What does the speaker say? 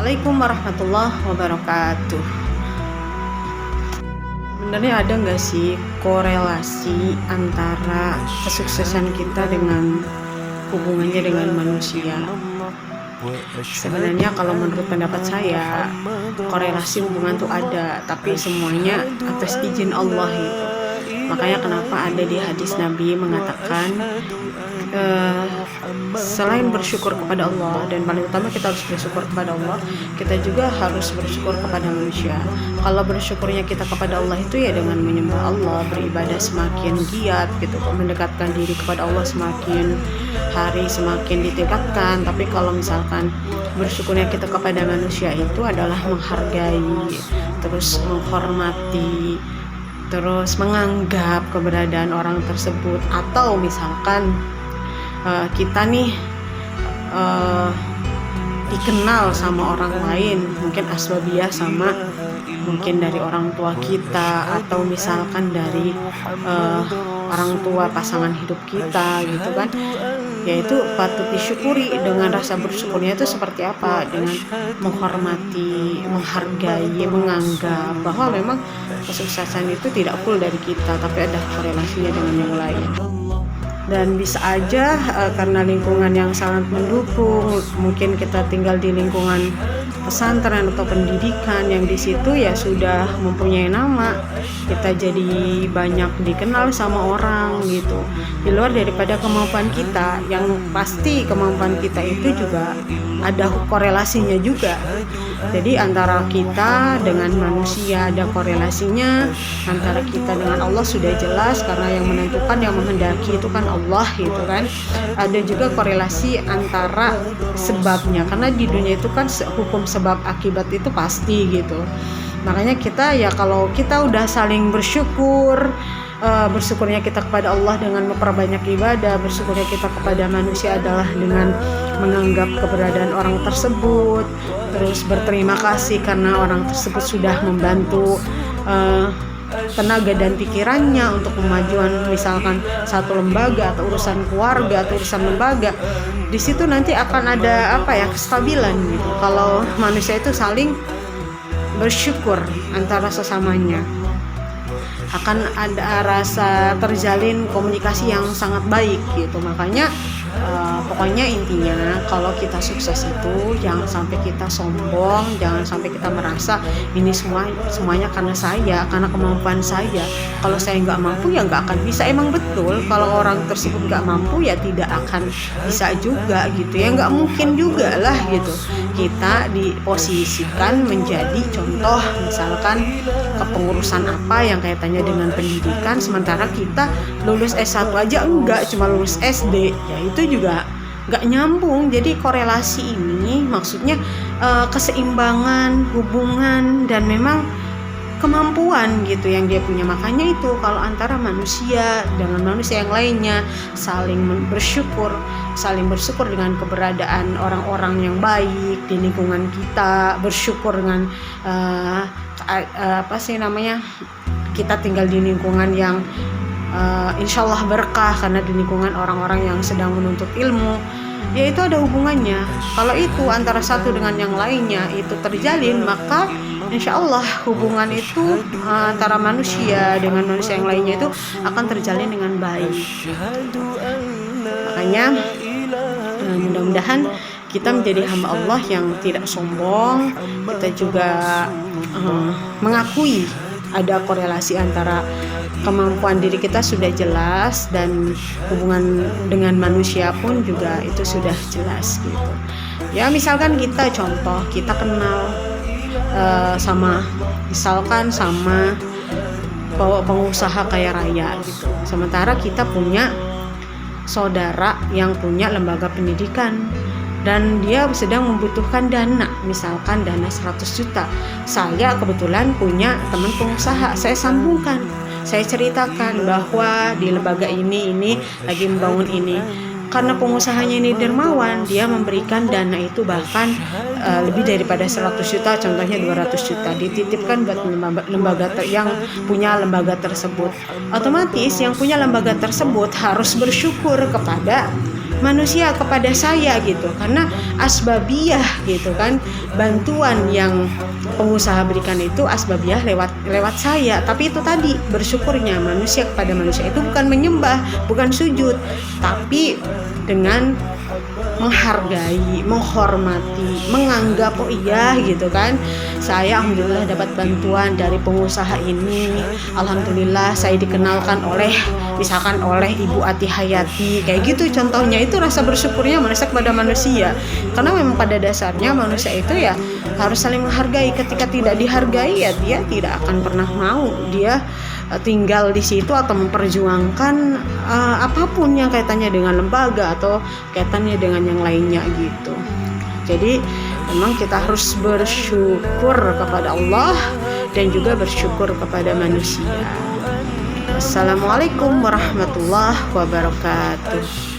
Assalamualaikum warahmatullahi wabarakatuh. Sebenarnya ada nggak sih korelasi antara kesuksesan kita dengan hubungannya dengan manusia? Sebenarnya kalau menurut pendapat saya, korelasi hubungan tuh ada, tapi semuanya atas izin Allah gitu. Makanya kenapa ada di hadis Nabi mengatakan selain bersyukur kepada Allah, dan paling utama kita harus bersyukur kepada Allah, kita juga harus bersyukur kepada manusia. Kalau bersyukurnya kita kepada Allah itu ya dengan menyembah Allah, beribadah semakin giat gitu, mendekatkan diri kepada Allah semakin hari semakin ditingkatkan. Tapi kalau misalkan bersyukurnya kita kepada manusia itu adalah menghargai, terus menghormati, terus menganggap keberadaan orang tersebut, atau misalkan kita nih dikenal sama orang lain, mungkin asbabiyah sama mungkin dari orang tua kita, atau misalkan dari orang tua pasangan hidup kita gitu kan, yaitu patut disyukuri. Dengan rasa bersyukurnya itu seperti apa? Dengan menghormati, menghargai, menganggap bahwa memang kesuksesan itu tidak full dari kita, tapi ada korelasinya dengan yang lain. Dan bisa aja karena lingkungan yang sangat mendukung, mungkin kita tinggal di lingkungan pesantren atau pendidikan yang di situ ya sudah mempunyai nama, kita jadi banyak dikenal sama orang gitu, di luar daripada kemampuan kita. Yang pasti kemampuan kita itu juga ada korelasinya juga. Jadi antara kita dengan manusia ada korelasinya, antara kita dengan Allah sudah jelas, karena yang menentukan, yang menghendaki itu kan Allah gitu kan. Ada juga korelasi antara sebabnya, karena di dunia itu kan hukum sebab akibat itu pasti gitu. Makanya kita ya kalau kita udah saling bersyukur, bersyukurnya kita kepada Allah dengan memperbanyak ibadah, bersyukurnya kita kepada manusia adalah dengan menganggap keberadaan orang tersebut, terus berterima kasih karena orang tersebut sudah membantu tenaga dan pikirannya untuk kemajuan misalkan satu lembaga atau urusan keluarga atau urusan lembaga. Di situ nanti akan ada kestabilan gitu. Kalau manusia itu saling bersyukur antara sesamanya, akan ada rasa terjalin komunikasi yang sangat baik gitu. Makanya pokoknya intinya kalau kita sukses itu jangan sampai kita sombong, jangan sampai kita merasa ini semuanya karena saya, karena kemampuan saya. Kalau saya nggak mampu ya nggak akan bisa. Emang betul, kalau orang tersebut nggak mampu ya tidak akan bisa juga gitu ya, nggak mungkin juga lah gitu. Kita diposisikan menjadi contoh misalkan kepengurusan apa yang kaitannya dengan pendidikan, sementara kita lulus S1 aja enggak, cuma lulus SD, ya itu juga nggak nyambung. Jadi korelasi ini maksudnya keseimbangan hubungan dan memang kemampuan gitu yang dia punya. Makanya itu kalau antara manusia dengan manusia yang lainnya saling bersyukur dengan keberadaan orang-orang yang baik di lingkungan kita, bersyukur dengan kita tinggal di lingkungan yang insya Allah berkah karena di lingkungan orang-orang yang sedang menuntut ilmu, ya itu ada hubungannya. Kalau itu antara satu dengan yang lainnya itu terjalin, maka insya Allah hubungan itu antara manusia dengan manusia yang lainnya itu akan terjalin dengan baik. Makanya mudah-mudahan kita menjadi hamba Allah yang tidak sombong. Kita juga mengakui ada korelasi antara kemampuan diri kita sudah jelas, dan hubungan dengan manusia pun juga itu sudah jelas gitu. Ya misalkan kita contoh, kita kenal sama pengusaha kaya raya gitu, sementara kita punya saudara yang punya lembaga pendidikan dan dia sedang membutuhkan dana, misalkan dana 100 juta. Saya kebetulan punya teman pengusaha, saya sambungkan, saya ceritakan bahwa di lembaga ini lagi membangun ini. Karena pengusahanya ini dermawan, dia memberikan dana itu bahkan lebih daripada 100 juta, contohnya 200 juta dititipkan buat lembaga yang punya lembaga tersebut. Otomatis yang punya lembaga tersebut harus bersyukur kepada manusia kepada saya gitu, karena asbabiyah gitu kan, bantuan yang pengusaha berikan itu asbabiyah lewat saya. Tapi itu tadi, bersyukurnya manusia kepada manusia itu bukan menyembah, bukan sujud, tapi dengan menghargai, menghormati, menganggap oh iya gitu kan, saya alhamdulillah dapat bantuan dari pengusaha ini, alhamdulillah saya dikenalkan oleh misalkan oleh Ibu Ati Hayati, kayak gitu contohnya. Itu rasa bersyukurnya manusia kepada manusia, karena memang pada dasarnya manusia itu ya harus saling menghargai. Ketika tidak dihargai ya dia tidak akan pernah mau dia tinggal di situ atau memperjuangkan apapun yang kaitannya dengan lembaga atau kaitannya dengan yang lainnya gitu. Jadi memang kita harus bersyukur kepada Allah dan juga bersyukur kepada manusia. Assalamualaikum warahmatullahi wabarakatuh.